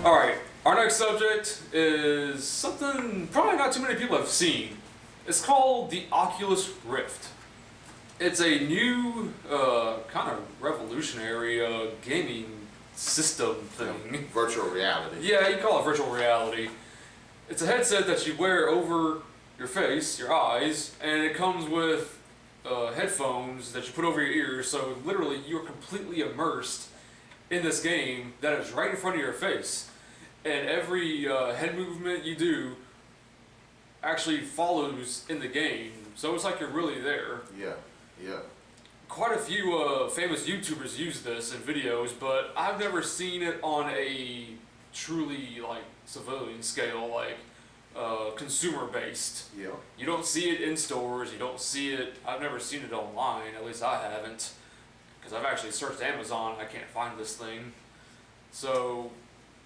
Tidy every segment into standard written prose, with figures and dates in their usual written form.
Alright, our next subject is something probably not too many people have seen. It's called the Oculus Rift. It's a new, kind of revolutionary gaming system thing. Virtual reality. Yeah, you call it virtual reality. It's a headset that you wear over your face, your eyes, and it comes with headphones that you put over your ears, so literally you're completely immersed in this game that is right in front of your face. And every head movement you do actually follows in the game, so it's like you're really there. Yeah. Quite a few famous YouTubers use this in videos, but I've never seen it on a truly civilian scale, consumer based. Yeah. You don't see it in stores, you don't see it, I've never seen it online, at least I haven't, because I've actually searched Amazon and I can't find this thing. So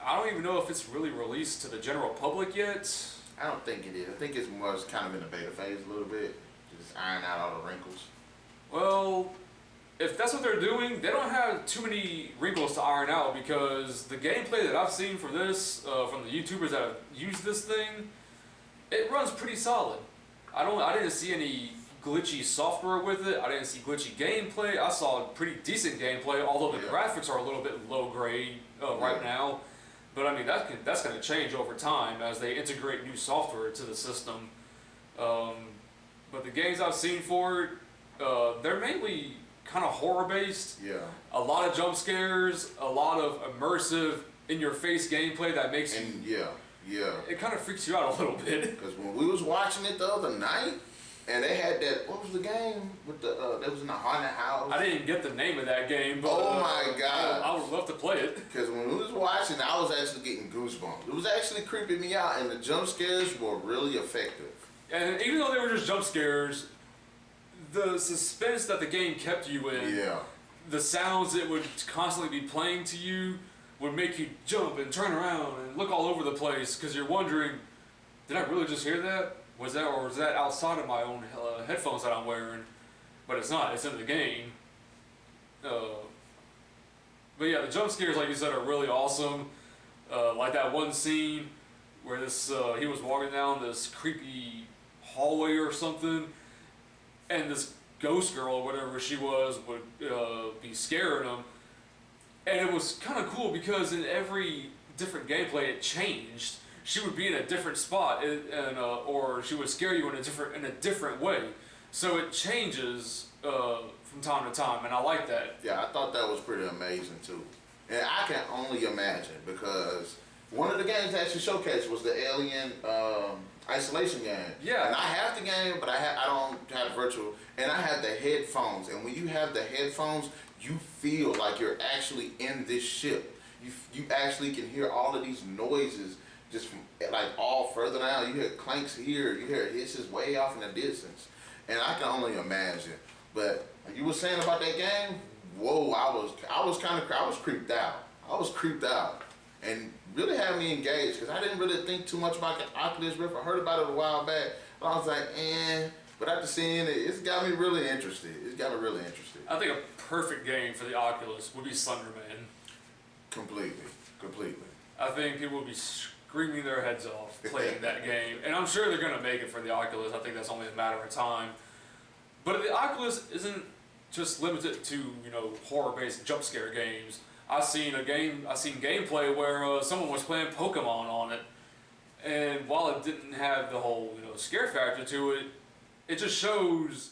I don't even know if it's really released to the general public yet. I don't think it is. I think it's kind of in the beta phase a little bit, just iron out all the wrinkles. Well, if that's what they're doing, they don't have too many wrinkles to iron out, because the gameplay that I've seen for this, from the YouTubers that have used this thing, it runs pretty solid. I didn't see any glitchy software with it. I didn't see glitchy gameplay. I saw pretty decent gameplay, although the graphics are a little bit low grade right now. But I mean, that's going to change over time as they integrate new software to the system. But the games I've seen for it, they're mainly kind of horror based. Yeah. A lot of jump scares, a lot of immersive in-your-face gameplay that makes you. Yeah. It kind of freaks you out a little bit. Because when we was watching it the other night, and they had that, what was the game with the that was in the haunted house? I didn't get the name of that game, but oh my god, I would love to play it. Because when we was watching, I was actually getting goosebumps. It was actually creeping me out, and the jump scares were really effective. And even though they were just jump scares, the suspense that the game kept you in, the sounds it would constantly be playing to you, would make you jump and turn around and look all over the place, because you're wondering, did I really just hear that? Was that outside of my own headphones that I'm wearing? But it's not. It's in the game. But yeah, the jump scares, like you said, are really awesome. Like that one scene where he was walking down this creepy hallway or something, and this ghost girl or whatever she was would be scaring him. And it was kind of cool because in every different gameplay it changed. She would be in a different spot, or she would scare you in a different way. So it changes from time to time, and I like that. Yeah, I thought that was pretty amazing too. And I can only imagine, because one of the games that actually showcased was the Alien Isolation game. Yeah. And I have the game, but I don't have virtual, and I have the headphones. And when you have the headphones, you feel like you're actually in this ship. You actually can hear all of these noises just from all further down. You hear clanks here, you hear hisses way off in the distance. And I can only imagine. But like you were saying about that game, whoa, I was creeped out. I was creeped out. And really had me engaged, because I didn't really think too much about the Oculus Rift. I heard about it a while back, but I was like, But after seeing it, it's got me really interested. I think a perfect game for the Oculus would be Slender Man. Completely. I think people would be screaming their heads off playing that game. And I'm sure they're going to make it for the Oculus. I think that's only a matter of time. But the Oculus isn't just limited to, horror-based jump scare games. I've seen gameplay where someone was playing Pokemon on it, and while it didn't have the whole scare factor to it, it just shows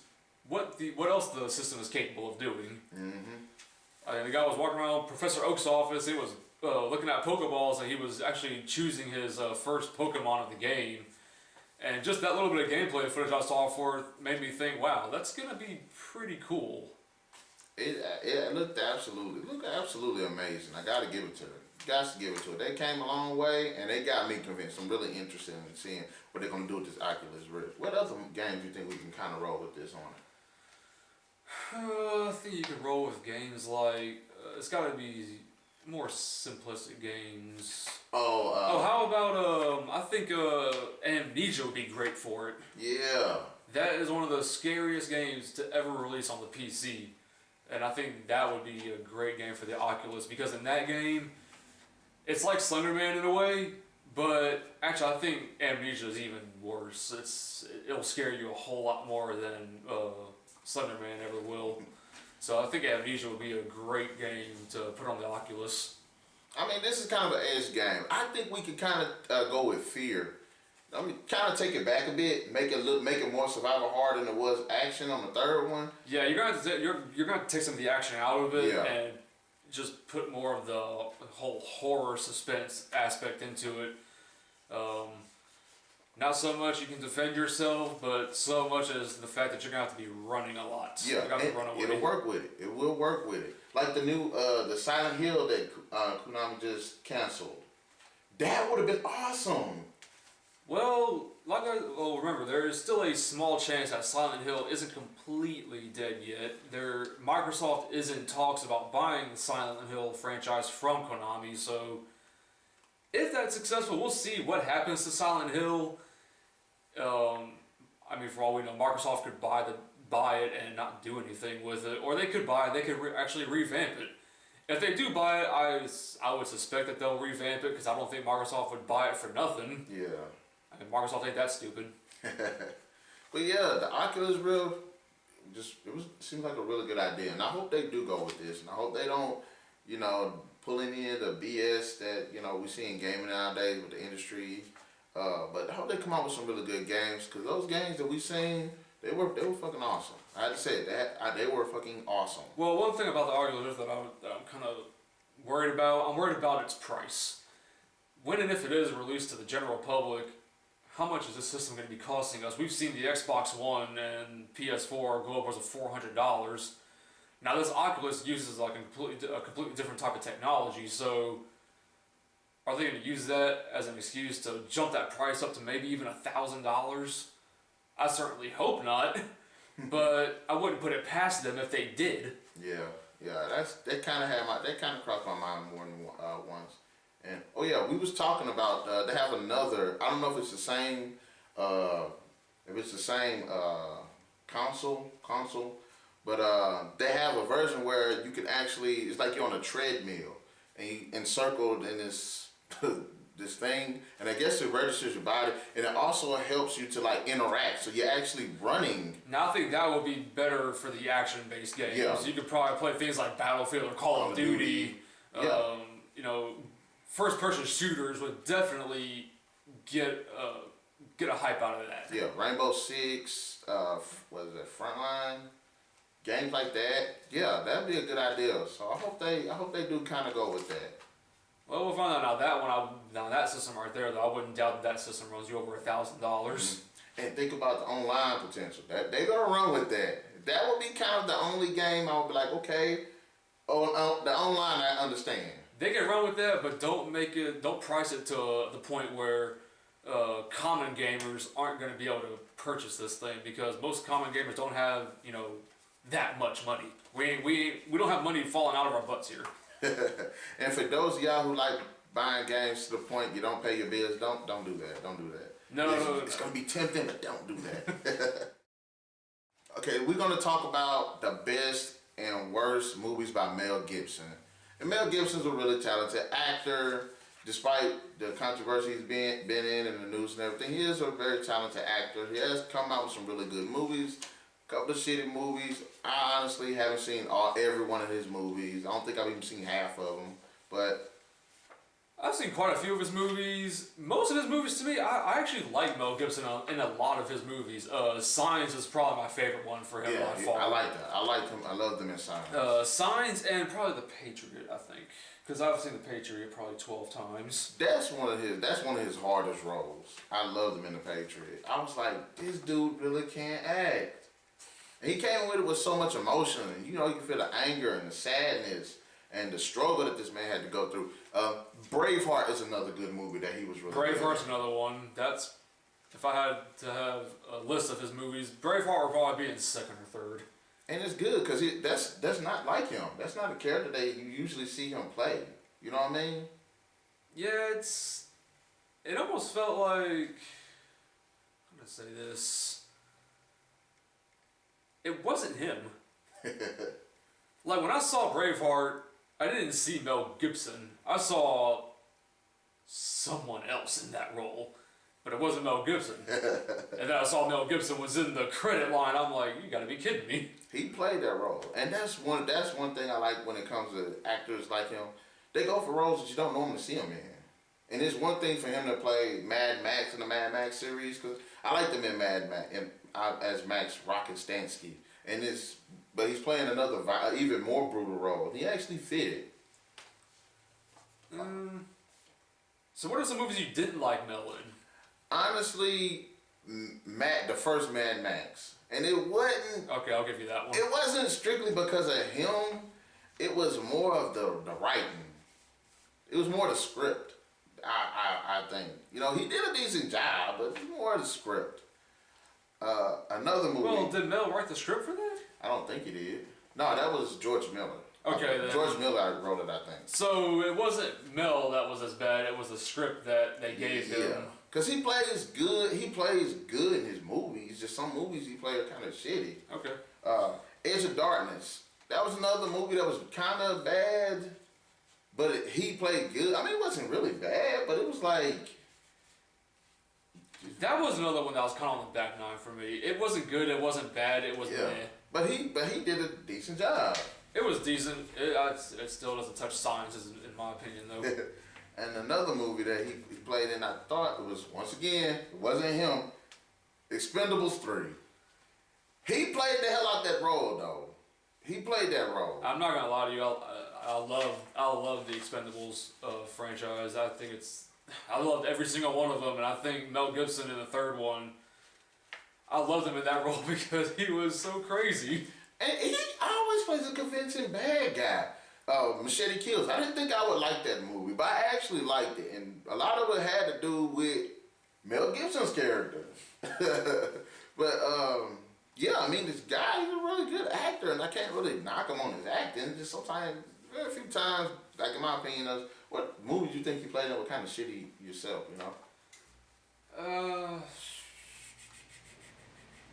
what else the system is capable of doing. The guy was walking around Professor Oak's office. He was looking at Pokeballs, and he was actually choosing his first Pokemon of the game. And just that little bit of gameplay footage I saw for it made me think, wow, that's gonna be pretty cool. It looked absolutely amazing. I gotta give it to it. They came a long way, and they got me convinced. I'm really interested in seeing what they're gonna do with this Oculus Rift. What other games do you think we can kind of roll with this on it? I think you can roll with games like it's got to be more simplistic games. How about I think Amnesia would be great for it. Yeah. That is one of the scariest games to ever release on the PC. And I think that would be a great game for the Oculus, because in that game, It's like Slender Man in a way, but actually I think Amnesia is even worse. It'll scare you a whole lot more than Slender Man ever will. So I think Amnesia would be a great game to put on the Oculus. I mean, this is kind of an edge game. I think we could kind of go with Fear. I mean, kind of take it back a bit, make it more survival hard than it was action on the third one. Yeah, you're gonna have to take some of the action out of it Yeah. and just put more of the whole horror suspense aspect into it. Not so much you can defend yourself, but so much as the fact that you're gonna have to be running a lot. Yeah, You're gonna have to run away. it'll work with it. It will work with it. Like the new the Silent Hill that Konami just canceled. That would have been awesome. Well, remember, there is still a small chance that Silent Hill isn't completely dead yet. Microsoft is in talks about buying the Silent Hill franchise from Konami, so if that's successful, we'll see what happens to Silent Hill. I mean, for all we know, Microsoft could buy it and not do anything with it, or they could actually revamp it. If they do buy it, I would suspect that they'll revamp it because I don't think Microsoft would buy it for nothing. Yeah. I mean, Microsoft ain't that stupid. But yeah, the Oculus Rift seems like a really good idea, and I hope they do go with this, and I hope they don't, pull any of the BS that we see in gaming nowadays with the industry. But I hope they come out with some really good games, because those games that we seen, they were fucking awesome. I had to say that they were fucking awesome. Well, one thing about the Oculus Rift that I'm kind of worried about, I'm worried about its price. When and if it is released to the general public, how much is this system going to be costing us? We've seen the Xbox One and PS4 go upwards of $400. Now this Oculus uses like a completely different type of technology, so are they going to use that as an excuse to jump that price up to maybe even $1,000? I certainly hope not, but I wouldn't put it past them if they did. Yeah, that kind of crossed my mind more than once. And we was talking about they have another. I don't know if it's the same. Console, but they have a version where you can actually. It's like you're on a treadmill and you encircled in this this thing, and I guess it registers your body, and it also helps you to like interact. So you're actually running. Now I think that would be better for the action-based games. Yeah. You could probably play things like Battlefield or Call of Duty. Yeah. First-person shooters would definitely get a hype out of that. Yeah, Rainbow Six, what is that, Frontline, games like that. Yeah, that'd be a good idea. So I hope they do kind of go with that. Well, we'll find out now. That system right there, though, I wouldn't doubt that system runs you over $1,000. And think about the online potential. That they're gonna run with that. That would be kind of the only game I would be like, okay, the online I understand. They can run with that, but don't price it to the point where common gamers aren't going to be able to purchase this thing, because most common gamers don't have that much money. We don't have money falling out of our butts here. And for those of y'all who like buying games to the point you don't pay your bills, don't do that. Don't do that. No. It's gonna be tempting, but don't do that. Okay, we're gonna talk about the best and worst movies by Mel Gibson. And Mel Gibson's a really talented actor, despite the controversy he's been in and the news and everything. He is a very talented actor. He has come out with some really good movies, a couple of shitty movies. I honestly haven't seen every one of his movies. I don't think I've even seen half of them, but I've seen quite a few of his movies. Most of his movies, to me, I actually like Mel Gibson in a lot of his movies. Signs is probably my favorite one for him by far. I like that. I like him. I love them in Signs. Signs and probably The Patriot, I think, because I've seen The Patriot probably 12 times. That's one of his hardest roles. I loved him in The Patriot. I was like, this dude really can't act. And he came with it with so much emotion, and you can feel the anger and the sadness and the struggle that this man had to go through. Braveheart is another good movie that he was really Braveheart's another one. That's, if I had to have a list of his movies, Braveheart would probably be in second or third. And it's good because that's not like him. That's not a character that you usually see him play. You know what I mean? Yeah, it almost felt like, I'm gonna say this, it wasn't him. Like when I saw Braveheart, I didn't see Mel Gibson. I saw someone else in that role, but it wasn't Mel Gibson. And then I saw Mel Gibson was in the credit line. I'm like, you gotta be kidding me. He played that role, and that's one thing I like when it comes to actors like him. They go for roles that you don't normally see him in, and it's one thing for him to play Mad Max in the Mad Max series, because I liked him in Mad Max as Max Rockenstansky, but he's playing another even more brutal role. He actually fit it. So what are some movies you didn't like Mel in? Honestly, the first Mad Max, and it wasn't. Okay, I'll give you that one. It wasn't strictly because of him. It was more of the writing. It was more the script. I think, you know, he did a decent job, but it's more the script. Another movie. Well, did Mel write the script for that? I don't think he did. No, that was George Miller. Okay, then. George Miller wrote it, I think. So it wasn't Mel that was as bad. It was the script that they gave him. Yeah, because he plays good. He plays good in his movies. Just some movies he played are kind of shitty. Okay. Edge of Darkness. That was another movie that was kind of bad, but he played good. I mean, it wasn't really bad, but it was like. That was another one that was kind of on the back nine for me. It wasn't good. It wasn't bad. It was meh. But he did a decent job. It was decent. It still doesn't touch sciences, in my opinion, though. And another movie that he played in, I thought it was, once again, it wasn't him, Expendables 3. He played the hell out that role, though. He played that role. I'm not gonna lie to you. I love the Expendables franchise. I loved every single one of them, and I think Mel Gibson in the third one, I loved him in that role because he was so crazy. And he always plays a convincing bad guy. Machete Kills. I didn't think I would like that movie, but I actually liked it, and a lot of it had to do with Mel Gibson's character. But yeah, I mean, this guy, he's a really good actor, and I can't really knock him on his acting. Just sometimes, very few times, like in my opinion, what movies you think you played in were kind of shitty yourself, you know?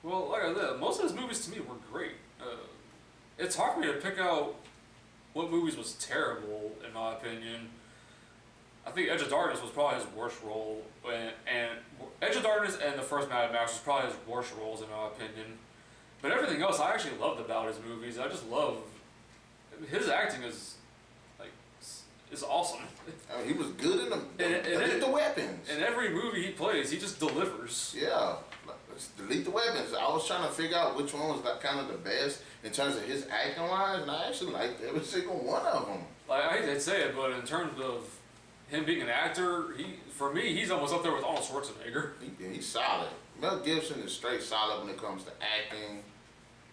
Well, like I said, most of his movies to me were great. It's hard for me to pick out what movies was terrible, in my opinion. I think Edge of Darkness was probably his worst role, and Edge of Darkness and the first Mad Max was probably his worst roles, in my opinion. But everything else I actually loved about his movies. I just love his acting is awesome. I mean, he was good in the weapons. In every movie he plays, he just delivers. Yeah. Let's delete the weapons. I was trying to figure out which one was kind of the best in terms of his acting wise, and I actually liked every single one of them. Like, I hate to say it, but in terms of him being an actor, for me, he's almost up there with Arnold Schwarzenegger. He's solid. Mel Gibson is straight solid when it comes to acting.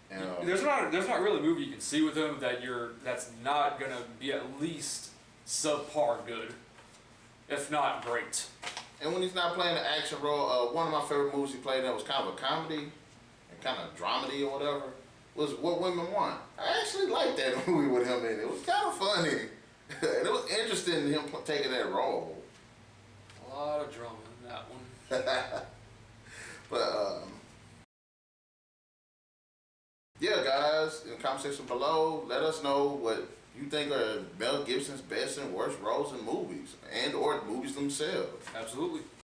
And, there's not really a movie you can see with him that's not gonna be at least subpar good, if not great. And when he's not playing an action role, one of my favorite movies he played in was kind of a comedy and kind of dramedy or whatever, was What Women Want. I actually liked that movie with him in it. It was kind of funny. And it was interesting him taking that role. A lot of drama in that one. But, yeah, guys, in the comment section below, let us know what you think are Mel Gibson's best and worst roles in movies, and or movies themselves. Absolutely.